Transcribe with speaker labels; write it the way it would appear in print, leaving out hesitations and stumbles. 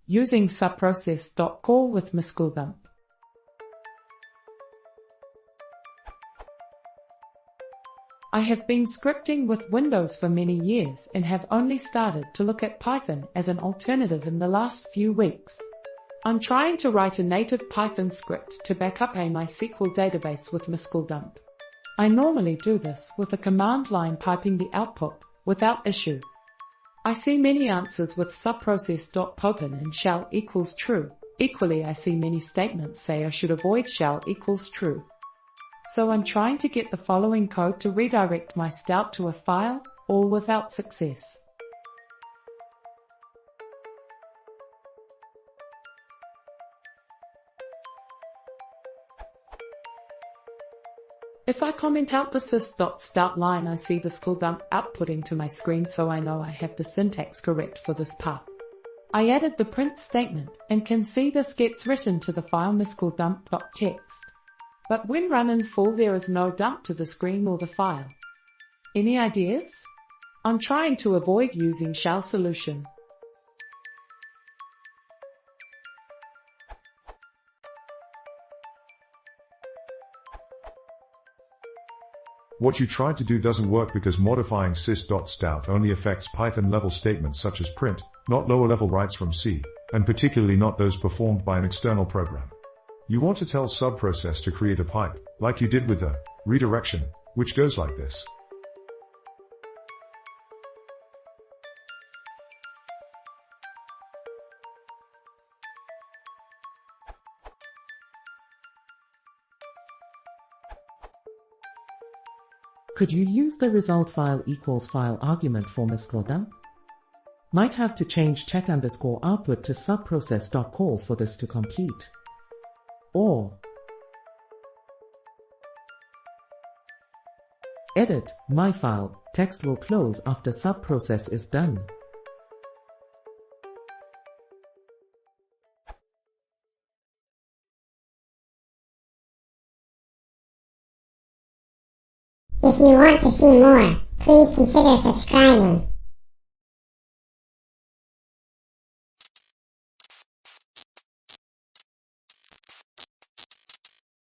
Speaker 1: Using subprocess.call with mysqldump. I have been scripting with Windows for many years and have only started to look at Python as an alternative in the last few weeks. I'm trying to write a native Python script to back up a MySQL database with mysqldump. I normally do this with a command line piping the output without issue. I see many answers with subprocess.open and shell equals true. Equally, I see many statements say I should avoid shell equals true. So I'm trying to get the following code to redirect my stout to a file, all without success. If I comment out the sys.stout line, I see the mysqldump outputting to my screen, so I know I have the syntax correct for this path. I added the print statement and can see this gets written to the file mysqldump.txt. But when run in full, there is no dump to the screen or the file. Any ideas? I'm trying to avoid using shell solution.
Speaker 2: What you tried to do doesn't work because modifying sys.stout only affects Python level statements such as print, not lower level writes from C, and particularly not those performed by an external program. You want to tell subprocess to create a pipe, like you did with the redirection, which goes like this.
Speaker 3: Could you use the result file equals file argument for mysqldump? Might have to change check_output to subprocess.call for this to complete. Or edit my file, text will close after subprocess is done.
Speaker 4: If you want to see more, please consider subscribing.